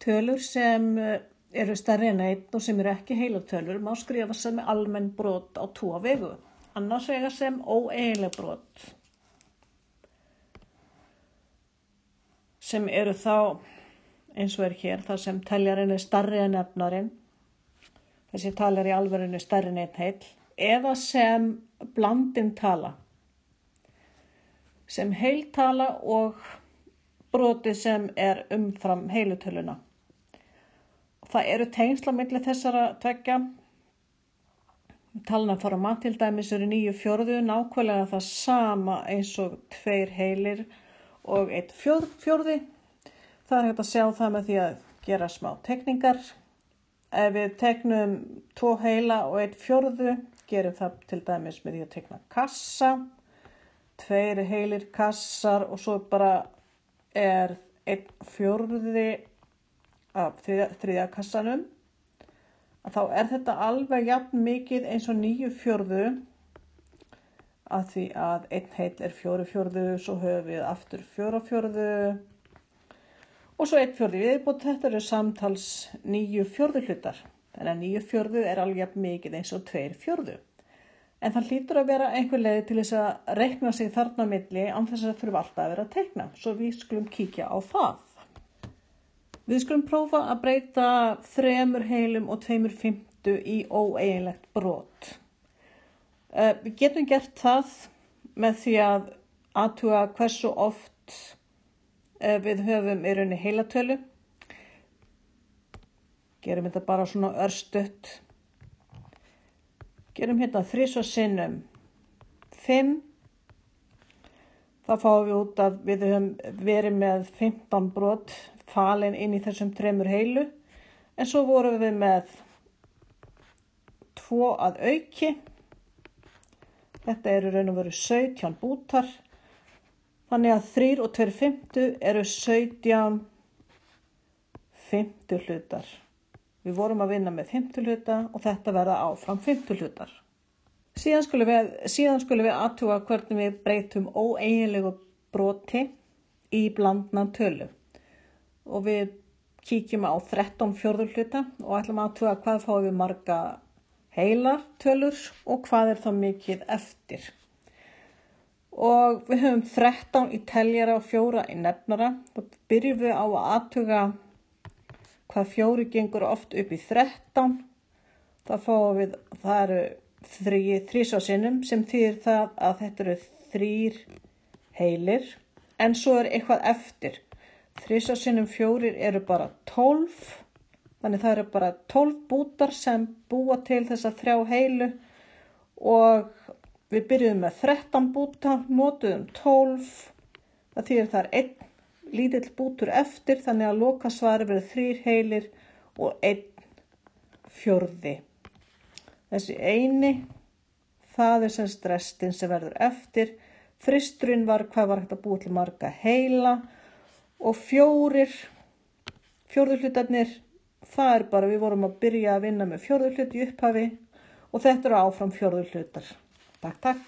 Tölur sem eru stærri en 1 og sem eru ekki heilatölur má skrifa sem almenn brot á 2 vegu. Annars vegar sem óeiginleg brot sem eru þá eins og hér þar sem teljarinn stærri en nefnarinn. Þessi tala í alvörunni stærri en 1 heill eða sem blandin tala. Sem heiltala og brotið sem umfram heilutöluna. Það eru tengsl á milli þessara tveggja. Talnaformat til dæmis eru 9/4 nákvæmlega það sama eins og 2 heilir og 1/4. Það hægt að sjá það með því að gera smá teikningar. Ef við teiknum 2 heila og 1/4, gerum það til dæmis með því að teikna kassa. 2 heilir kassar og svo bara 1/4 af 3. kassanum. Þá þetta alveg jafn mikið eins og 9/4 af því að 1 heill 4/4, svo höfum við aftur 4/4 og svo 1/4 viðbót. Þetta eru samtals 9/4 hlutar. Þannig að 9/4 alveg jafn mikið eins og 2/4. En það hlýtur að vera einhver leið til þess að reikna sig þarna á milli án þess að þurfa alltaf að vera að teikna. Svo við skulum kíkja á það. Við skulum prófa að breyta 3 heilum og 2/5 í óeiginlegt brot. Við getum gert það með því að athuga hversu oft við höfum í rauninni heilatölu. Gerum þetta bara svona örstutt. Gerum hérna 3 sinnum 5. Það fáum við út að við höfum verið með 15 brot falin inn í þessum 3 heilu. En svo vorum við með 2 að auki. Þetta eru raun og veru 17 bútar. Þannig að 3 og 2/5 eru 17 5 hlutar. Við vorum að vinna með 5 hluta og þetta verða áfram 5 hlutar. Síðan skulum við athuga hvernig við breytum óeiginlegu broti í blandna tölu. Og við kíkjum á 13/4 hluta og ætlum að athuga hvað fáum við marga heilar tölur og hvað þá mikið eftir. Og við höfum 13 í teljara og 4 í nefnara. Þá byrjum við á að athuga hvað 4 gengur oft upp í 13. Það eru 3 sinnum sem þýðir það að þetta eru 3 heilir. En svo eitthvað eftir. 3 sinnum 4 eru bara 12. Þannig það eru bara 12 bútar sem búa til þessa 3 heilu. Og við byrjuðum með 13 búta, notuðum 12. Það þýðir það 1 lítill bútur eftir, þannig að lokasvari verður 3 heilir og 1/4. Þessi eini, það sem restin sem verður eftir. Fristurinn var hvað var hægt að búa til marga heila og 4 hlutarnir, það bara við vorum að byrja að vinna með 4 hluti í upphafi og þetta eru áfram 4 hlutar. Takk.